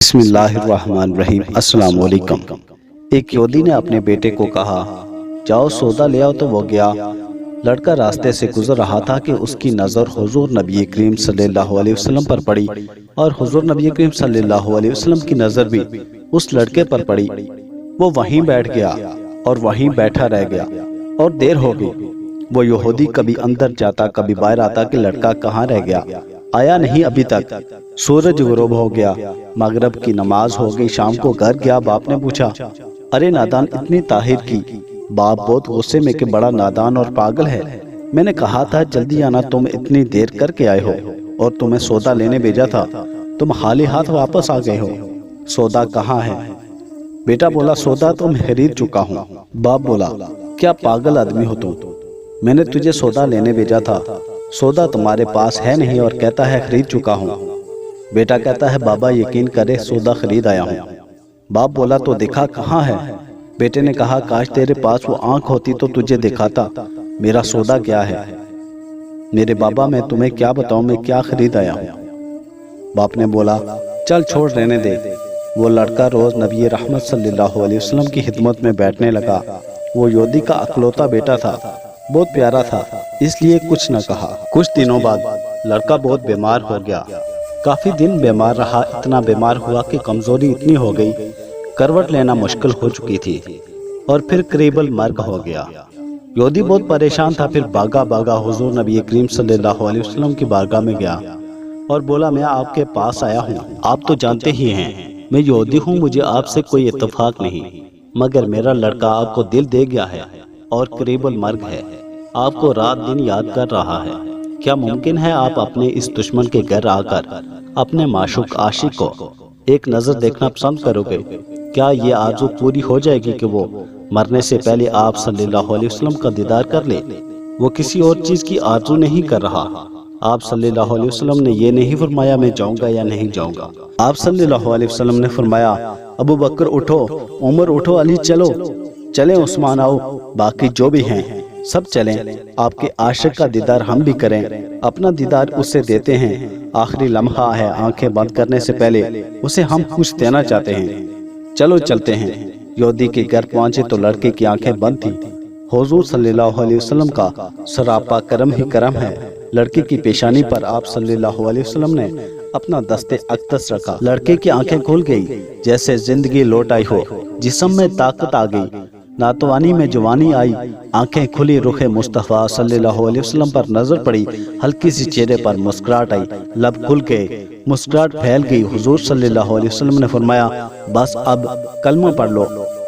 بسم اللہ الرحمن الرحیم۔ السلام علیکم۔ ایک یہودی نے اپنے بیٹے کو کہا جاؤ سودا لے آؤ، تو وہ گیا۔ لڑکا راستے سے گزر رہا تھا کہ اس کی نظر حضور نبی کریم صلی اللہ علیہ وسلم پر پڑی، اور حضور نبی کریم صلی اللہ علیہ وسلم کی نظر بھی اس لڑکے پر پڑی۔ وہ وہیں بیٹھ گیا اور وہیں بیٹھا رہ گیا، اور دیر ہو گئی۔ وہ یہودی کبھی اندر جاتا کبھی باہر آتا کہ لڑکا کہاں رہ گیا، آیا نہیں ابھی تک۔ سورج غروب ہو گیا، مغرب کی نماز ہو گئی، شام کو گھر گیا۔ باپ نے پوچھا ارے نادان اتنی تاخیر کی؟ باپ بہت غصے میں کہ بڑا نادان اور پاگل ہے، میں نے کہا تھا جلدی آنا، تم اتنی دیر کر کے آئے ہو، اور تمہیں سودا لینے بھیجا تھا، تم خالی ہاتھ واپس آ گئے ہو، سودا کہاں ہے؟ بیٹا بولا سودا تو میں خرید چکا ہوں۔ باپ بولا کیا پاگل آدمی ہو تم، میں نے تجھے سودا لینے بھیجا تھا، سودا تمہارے پاس ہے نہیں اور کہتا ہے خرید چکا ہوں۔ بیٹا کہتا ہے بابا یقین کرے سودا خرید آیا ہوں۔ باپ بولا تو دکھا کہاں ہے؟ بیٹے نے کہا کاش تیرے پاس وہ آنکھ ہوتی تو تجھے دکھاتا میرا سودا کیا ہے۔ میرے بابا میں تمہیں کیا بتاؤں میں کیا خرید آیا ہوں۔ باپ نے بولا چل چھوڑ رہنے دے۔ وہ لڑکا روز نبی رحمت صلی اللہ علیہ وسلم کی خدمت میں بیٹھنے لگا۔ وہ یہودی کا اکلوتا بیٹا تھا، بہت پیارا تھا، اس لیے کچھ نہ کہا۔ کچھ دنوں بعد لڑکا بہت بیمار ہو گیا، کافی دن بیمار رہا، اتنا بیمار ہوا کہ کمزوری اتنی ہو گئی کروٹ لینا مشکل ہو چکی تھی، اور پھر قریب المرگ ہو گیا۔ یہودی بہت پریشان تھا، پھر بھاگا بھاگا حضور نبی کریم صلی اللہ علیہ وسلم کی بارگاہ میں گیا اور بولا میں آپ کے پاس آیا ہوں، آپ تو جانتے ہی ہیں میں یہودی ہوں، مجھے آپ سے کوئی اتفاق نہیں، مگر میرا لڑکا آپ کو دل دے گیا ہے اور قریب المرگ ہے، آپ کو رات دن یاد کر رہا ہے، کیا ممکن ہے آپ اپنے اس دشمن کے گھر آ کر اپنے معشوق عاشق کو ایک نظر دیکھنا پسند کرو گے؟ کیا یہ آرزو پوری ہو جائے گی کہ وہ مرنے سے پہلے آپ صلی اللہ علیہ وسلم کا دیدار کر لے؟ وہ کسی اور چیز کی آرزو نہیں کر رہا۔ آپ صلی اللہ علیہ وسلم نے یہ نہیں فرمایا میں جاؤں گا یا نہیں جاؤں گا، آپ صلی اللہ علیہ وسلم نے فرمایا ابو بکر اٹھو، عمر اٹھو، علی چلو، چلیں عثمان آؤ، باقی جو بھی ہیں سب چلیں، آپ کے عاشق کا دیدار ہم بھی کریں، اپنا دیدار اس سے دیتے ہیں، آخری لمحہ ہے، آنکھیں بند کرنے سے پہلے اسے ہم کچھ دینا چاہتے ہیں، چلو چلتے ہیں۔ یہودی کے گھر پہنچے تو لڑکے کی آنکھیں بند تھی۔ حضور صلی اللہ علیہ وسلم کا سراپا کرم ہی کرم ہے، لڑکے کی پیشانی پر آپ صلی اللہ علیہ وسلم نے اپنا دست اقدس رکھا، لڑکے کی آنکھیں کھل گئی جیسے زندگی لوٹ آئی ہو، جسم میں طاقت آ گئی، ناتوانی میں جوانی آئی، آنکھیں کھلی، رخ مصطفیٰ صلی اللہ علیہ وسلم پر نظر پڑی، ہلکی سی چہرے پر مسکراہٹ آئی، لب کھل گئے، مسکراہٹ پھیل گئی۔ حضور صلی اللہ علیہ وسلم نے فرمایا بس اب کلمہ پڑھ لو۔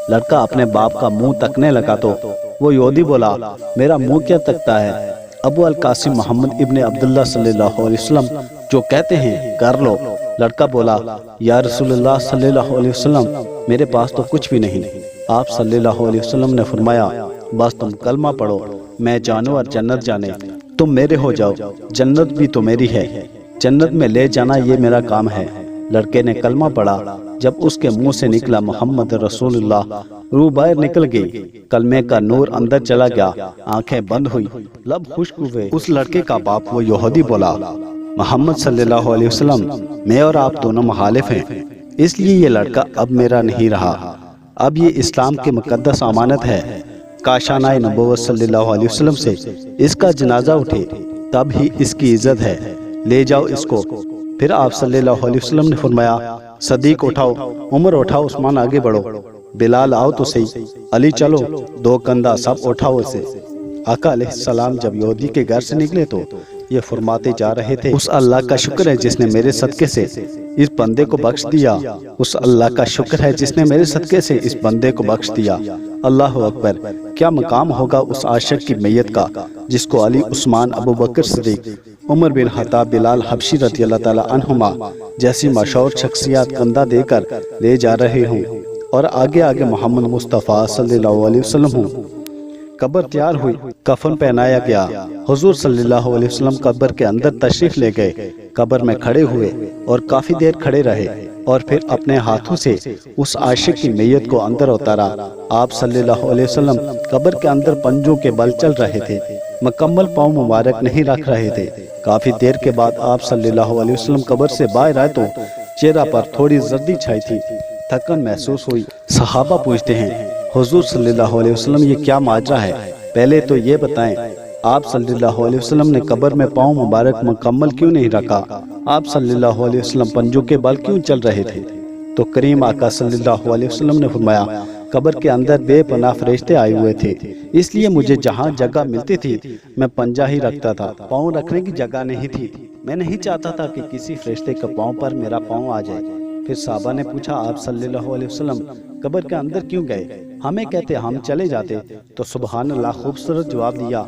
لڑکا اپنے باپ کا منہ تکنے لگا تو وہ یہودی بولا میرا منہ کیا تکتا ہے، ابو القاسم محمد ابن عبداللہ صلی اللہ علیہ وسلم جو کہتے ہیں کر لو۔ لڑکا بولا یا رسول اللہ صلی اللہ علیہ وسلم میرے پاس تو کچھ بھی نہیں۔ آپ صلی اللہ علیہ وسلم نے فرمایا بس تم کلمہ پڑھو، میں جانوں اور جنت جانے، تم میرے ہو جاؤ، جنت بھی تو میری ہے، جنت میں لے جانا یہ میرا کام ہے۔ لڑکے نے کلمہ پڑھا، جب اس کے منہ سے نکلا محمد رسول اللہ، روح باہر نکل گئی، کلمے کا نور اندر چلا گیا، آنکھیں بند ہوئی، لب خشک ہوئے۔ اس لڑکے کا باپ وہ یہودی بولا محمد صلی اللہ علیہ وسلم میں اور آپ دونوں مخالف ہیں، اس لیے یہ لڑکا اب میرا نہیں رہا، اب یہ اسلام کی مقدس امانت ہے، کاشانہ نبوت صلی اللہ علیہ وسلم سے اس کا جنازہ اٹھے تب ہی اس کی عزت ہے، لے جاؤ اس کو۔ پھر آپ صلی اللہ علیہ وسلم نے فرمایا صدیق اٹھاؤ، عمر اٹھاؤ، عثمان آگے بڑھو، بلال آؤ تو صحیح، علی چلو، دو کندھا سب اٹھاؤ اسے۔ آقا علیہ السلام جب یہودی کے گھر سے نکلے تو یہ فرماتے جا رہے تھے اس اللہ کا شکر ہے جس نے میرے صدقے سے اس بندے کو بخش دیا، اس اللہ کا شکر ہے جس نے میرے صدقے سے اس بندے کو بخش دیا۔ اللہ اکبر، کیا مقام ہوگا اس عاشق کی میت کا جس کو علی، عثمان، ابو بکر صدیق، عمر بن خطاب، بلال حبشی رضی اللہ تعالی عنہما جیسی مشہور شخصیات کندھا دے کر لے جا رہے ہوں، اور آگے آگے محمد مصطفیٰ صلی اللہ علیہ وسلم ہوں۔ قبر تیار ہوئی، کفن پہنایا گیا، حضور صلی اللہ علیہ وسلم قبر کے اندر تشریف لے گئے، قبر میں کھڑے ہوئے اور کافی دیر کھڑے رہے، اور پھر اپنے ہاتھوں سے اس عاشق کی میت کو اندر اتارا۔ آپ صلی اللہ علیہ وسلم قبر کے اندر پنجوں کے بل چل رہے تھے، مکمل پاؤں مبارک نہیں رکھ رہے تھے۔ کافی دیر کے بعد آپ صلی اللہ علیہ وسلم قبر سے باہر آئے تو چہرہ پر تھوڑی زردی چھائی تھی، تھکن محسوس ہوئی۔ صحابہ پوچھتے ہیں، حضور صلی اللہ علیہ وسلم یہ کیا ماجرا ہے؟ پہلے تو یہ بتائیں، آپ صلی اللہ علیہ وسلم نے قبر میں پاؤں مبارک مکمل کیوں نہیں رکھا؟ آپ صلی اللہ علیہ وسلم پنجوں کے بل کیوں چل رہے تھے؟ تو کریم آقا صلی اللہ علیہ وسلم نے فرمایا، قبر کے اندر بے پناہ فرشتے آئے ہوئے تھے، اس لیے مجھے جہاں جگہ ملتی تھی میں پنجہ ہی رکھتا تھا، پاؤں رکھنے کی جگہ نہیں تھی۔ میں نہیں چاہتا تھا کہ کسی فرشتے کے پاؤں پر میرا پاؤں آ جائے۔ پھر صحابہ نے پوچھا، آپ صلی اللہ علیہ وسلم قبر کے اندر کیوں گئے؟ ہمیں کہتے ہم چلے جاتے۔ تو سبحان اللہ خوبصورت جواب دیا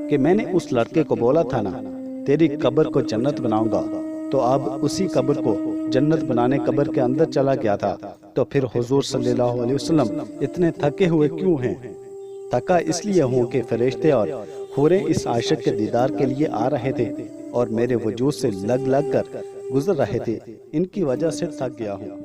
کہ میں نے اس لڑکے کو بولا تھا نا، تیری قبر کو جنت بناؤں گا، تو اب اسی قبر کو جنت بنانے قبر کے اندر چلا گیا تھا۔ تو پھر حضور صلی اللہ علیہ وسلم اتنے تھکے ہوئے کیوں ہیں؟ تھکا اس لیے ہوں کہ فرشتے اور حوریں اس عاشق کے دیدار کے لیے آ رہے تھے اور میرے وجود سے لگ کر گزر رہے تھے، ان کی وجہ سے تھک گیا ہوں۔